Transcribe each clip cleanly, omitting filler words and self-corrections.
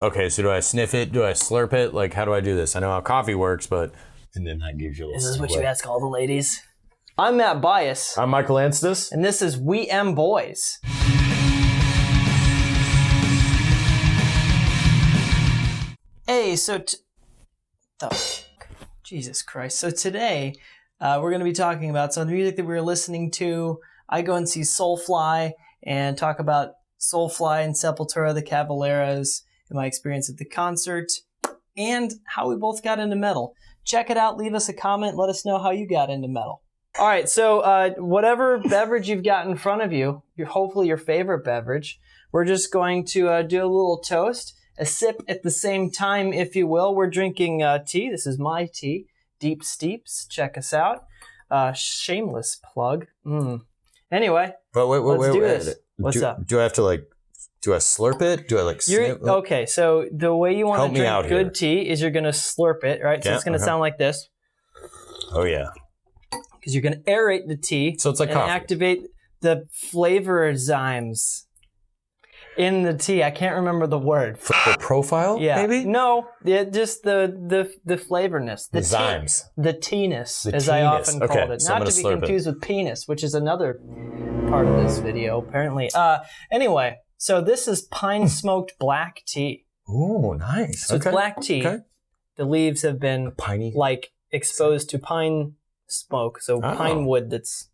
Okay, so do I sniff it? Do I slurp it? Like, how do I do this? I know how coffee works, but... And then that gives you a little... This is what you ask all the ladies. I'm Matt Bois. I'm Michael Angsty. And this is We Am Boys. Hey, so... Jesus Christ. So today, we're going to be talking about some of the music that we were listening to. I go and see Soulfly and talk about Soulfly and Sepultura, the Cavaleras, and my experience at the concert, and how we both got into metal. Check it out. Leave us a comment. Let us know how you got into metal. All right, so whatever beverage you've got in front of you, hopefully your favorite beverage, we're just going to do a little toast, a sip at the same time, if you will. We're drinking tea. This is my tea, Deep Steeps. Check us out. Shameless plug. Anyway, let's do this. What's up? Do I have to do I slurp it? Do I snip? Okay, so the way you want to drink good tea is you're going to slurp it, right? So it's going to sound like this. Oh, yeah. Because you're going to aerate the tea. So it's like and coffee. Activate the flavor enzymes in the tea. I can't remember the word. For profile, maybe? No, just the flavorness. The zymes. The tea-ness, as I often called it. So Not to be confused with penis, which is another part of this video, apparently. Anyway, so this is pine-smoked black tea. Ooh, nice. So it's black tea. Okay. The leaves have been exposed to pine smoke. So pine wood that's,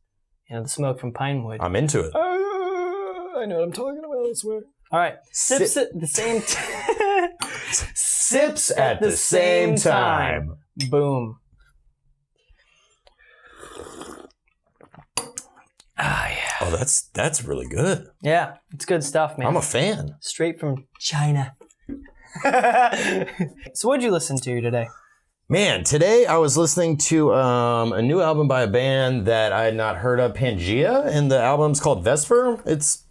the smoke from pine wood. I'm into it. I know what I'm talking about, I swear. All right. Sips at the same time. Sips at the same time. Boom. Ah, yeah. Oh, that's really good. Yeah, it's good stuff, man. I'm a fan. Straight from China. So what'd you listen to today? Man, today I was listening to a new album by a band that I had not heard of, Pangea, and the album's called Vesper. It's,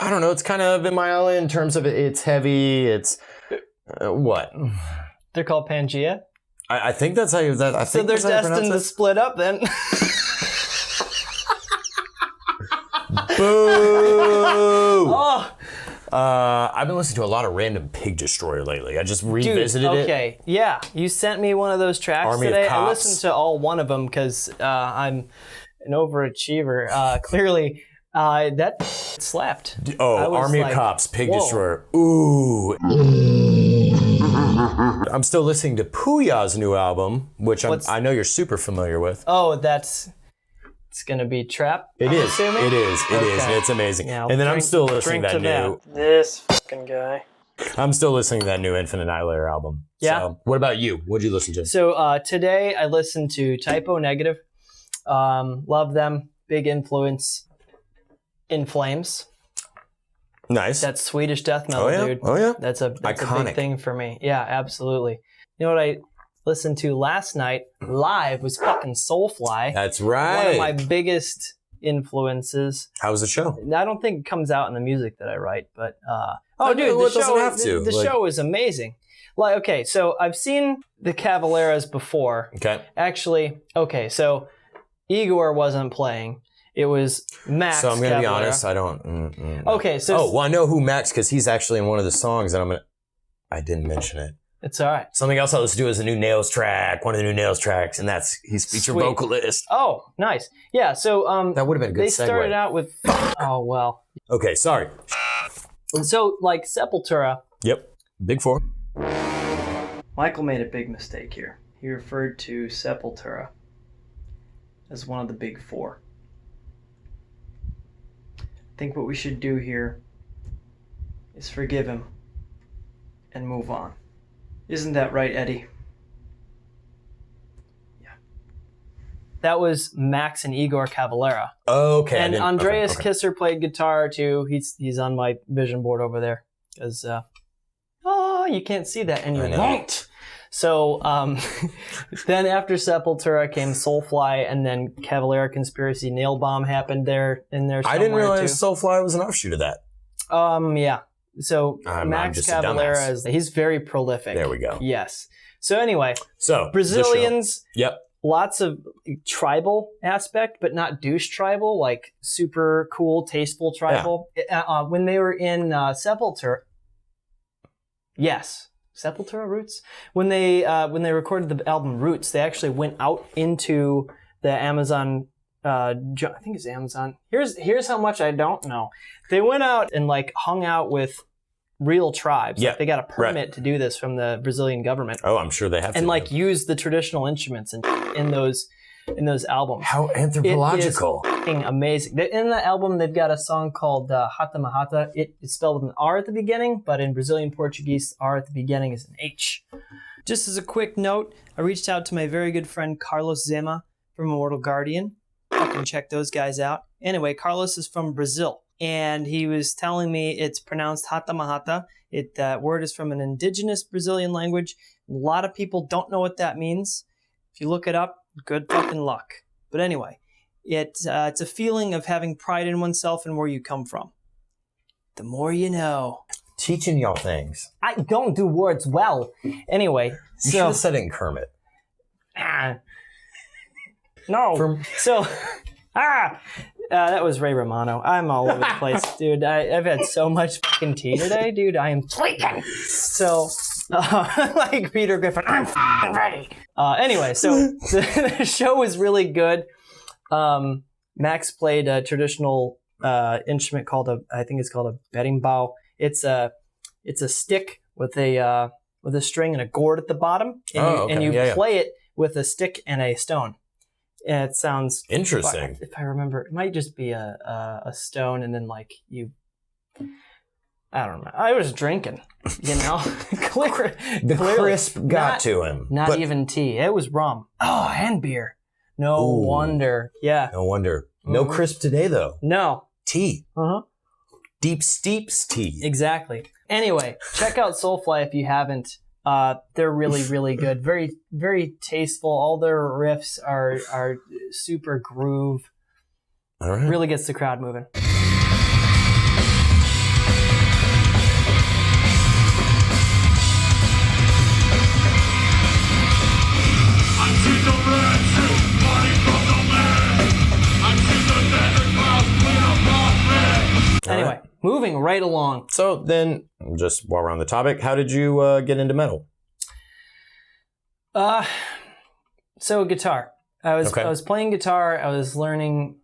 I don't know, it's kind of in my alley in terms of it's heavy, it's, what? They're called Pangea? I think that's how you, so they're destined to split up then? Boo! Oh. I've been listening to a lot of Random Pig Destroyer lately. I just revisited it. Okay, yeah. You sent me one of those tracks Army today. of Cops. I listened to all one of them because I'm an overachiever. Clearly, that slapped. Army of Cops, Pig Destroyer. Ooh. I'm still listening to Puya's new album, which I know you're super familiar with. Oh, it's gonna be Trap. It is. It is. It's amazing. Yeah, and then I'm still listening to that new. This fucking guy. I'm still listening to that new Infinite Annihilator album. Yeah. So, what about you? What'd you listen to? So today I listened to Typo Negative. Love them. Big influence. In Flames. Nice. That's Swedish death metal, dude. Oh yeah. That's a big thing for me. Yeah, absolutely. You know what I listened to last night live was fucking Soulfly. That's right. One of my biggest influences. How was the show? I don't think it comes out in the music that I write, but the show is amazing. Okay, so I've seen the Cavaleras before. Okay. Actually, so Igor wasn't playing. It was Max. So I'm going to be Cavalera. honest, I don't. Okay, so I know who Max, because he's actually in one of the songs, and I didn't mention it. It's all right. Something else I listened to is a new Nails track, one of the new Nails tracks, and he's featured vocalist. Oh, nice. Yeah, so that would have been a good segue. They started out with Okay, sorry. So Sepultura. Yep. Big four. Michael made a big mistake here. He referred to Sepultura as one of the big four. I think what we should do here is forgive him and move on. Isn't that right, Eddie? Yeah. That was Max and Igor Cavalera. Okay. And Andreas Kisser played guitar too. He's on my vision board over there. Because you can't see that and you won't. So then after Sepultura came Soulfly, and then Cavalera Conspiracy Nail Bomb happened there in there somewhere. I didn't realize Soulfly was an offshoot of that. Yeah. So Max Cavalera he's very prolific. There we go. Yes. So anyway, so Brazilians. Yep. Lots of tribal aspect, but not douche tribal, like super cool, tasteful tribal. Yeah. When they were in Sepultura, Yes. Sepultura Roots? When they recorded the album Roots, they actually went out into the Amazon, I think it's Amazon. Here's how much I don't know. They went out and like hung out with real tribes. Yeah. Like, they got a permit to do this from the Brazilian government. Oh, I'm sure they have to. And like use the traditional instruments in those albums. How anthropological. It is fucking amazing. In the album, they've got a song called Hata Mahata. It's spelled with an R at the beginning, but in Brazilian Portuguese, R at the beginning is an H. Just as a quick note, I reached out to my very good friend Carlos Zema from Immortal Guardian. Fucking check those guys out. Anyway, Carlos is from Brazil, and he was telling me it's pronounced Hata Mahata. That word is from an indigenous Brazilian language. A lot of people don't know what that means. If you look it up, good fucking luck. But anyway, it's a feeling of having pride in oneself and where you come from. The more you know. Teaching y'all things. I don't do words well. Anyway, You should have said it in Kermit. No. That was Ray Romano. I'm all over the place, dude. I've had so much fucking tea today, dude. I am tweaking. So, like Peter Griffin, I'm fucking ready. Anyway, so the show was really good. Max played a traditional instrument called I think it's called a berimbau. It's a stick with a string and a gourd at the bottom, and you play it with a stick and a stone. And it sounds interesting. If I remember, it might just be a stone, and then like you. I don't know. I was drinking, you know. The crisp got to him. Not even tea. It was rum. Oh, and beer. No wonder. Yeah. No wonder. No crisp today, though. No. Tea. Uh-huh. Deep Steeps tea. Exactly. Anyway, check out Soulfly if you haven't. They're really, really good. Very, very tasteful. All their riffs are super groove. All right. Really gets the crowd moving. Anyway, moving right along. So then, just while we're on the topic, how did you get into metal? So guitar. I was playing guitar. I was learning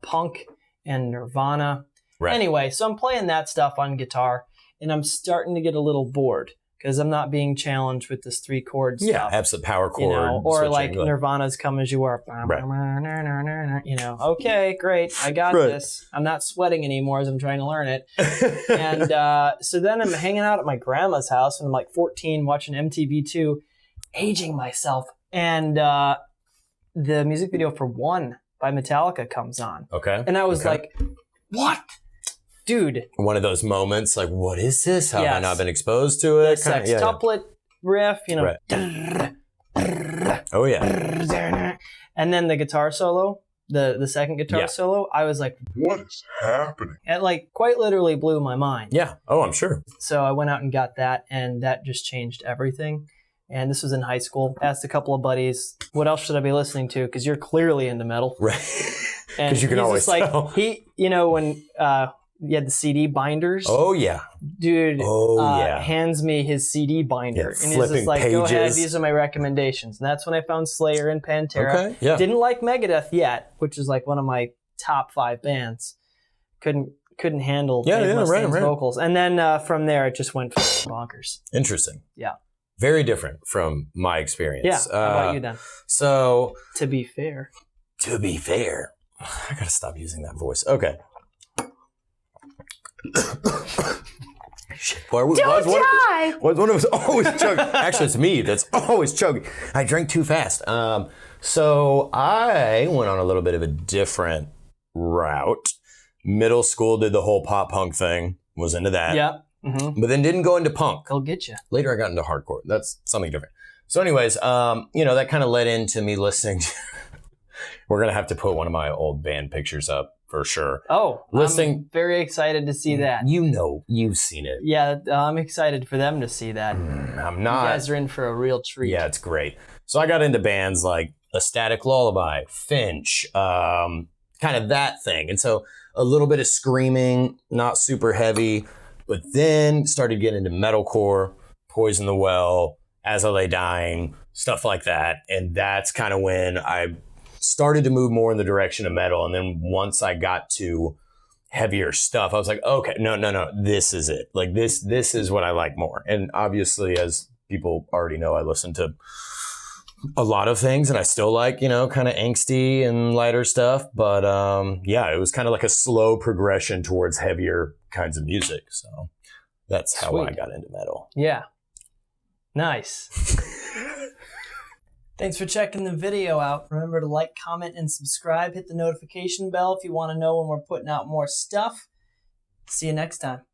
punk and Nirvana. Right. Anyway, so I'm playing that stuff on guitar, and I'm starting to get a little bored because I'm not being challenged with this 3-chord stuff. Yeah, absolute power chord. You know, or switching, like Nirvana's Come As You Are. Right. You know, okay, great, I got this. I'm not sweating anymore as I'm trying to learn it. And so then I'm hanging out at my grandma's house, and I'm like 14 watching MTV2, aging myself. And the music video for One by Metallica comes on. Okay. And I was like, what? Dude. One of those moments, like, what is this? How have I not been exposed to it? The sextuplet riff, you know. Right. Oh, yeah. And then the guitar solo, the second guitar solo, I was like, what is happening? It like quite literally blew my mind. Yeah. Oh, I'm sure. So I went out and got that, and that just changed everything. And this was in high school. Asked a couple of buddies, what else should I be listening to? Because you're clearly into metal. Right. Because you can always tell. You know, when you had the CD binders. Oh, yeah. Dude hands me his CD binder. Yeah, and he's just like, pages. Go ahead, these are my recommendations. And that's when I found Slayer and Pantera. Okay, yeah. Didn't like Megadeth yet, which is like one of my top 5 bands. Couldn't handle Dave Mustaine's vocals. And then from there, it just went bonkers. Interesting. Yeah. Very different from my experience. Yeah. How about you then? So, To be fair, I gotta stop using that voice. Okay. Shit, Don't die! One of us always choking. Actually, it's me that's always choking. I drank too fast. So I went on a little bit of a different route. Middle school, did the whole pop punk thing. Was into that. Yeah. Mm-hmm. But then didn't go into punk. I'll get you. Later, I got into hardcore. That's something different. So anyways, that kind of led into me listening to... We're going to have to put one of my old band pictures up for sure. Oh, I'm very excited to see that. You know, you've seen it. Yeah, I'm excited for them to see that. I'm not. You guys are in for a real treat. Yeah, it's great. So I got into bands like A Static Lullaby, Finch, kind of that thing. And so a little bit of screaming, not super heavy, but then started getting into metalcore. Poison the Well, As I Lay Dying, stuff like that. And that's kind of when I started to move more in the direction of metal. And then once I got to heavier stuff, I was like, okay, no, this is it. Like this is what I like more. And obviously, as people already know, I listen to a lot of things, and I still like, kind of angsty and lighter stuff. But yeah, it was kind of like a slow progression towards heavier kinds of music. So that's how I got into metal. Yeah. Nice. Thanks for checking the video out. Remember to like, comment, and subscribe. Hit the notification bell if you want to know when we're putting out more stuff. See you next time.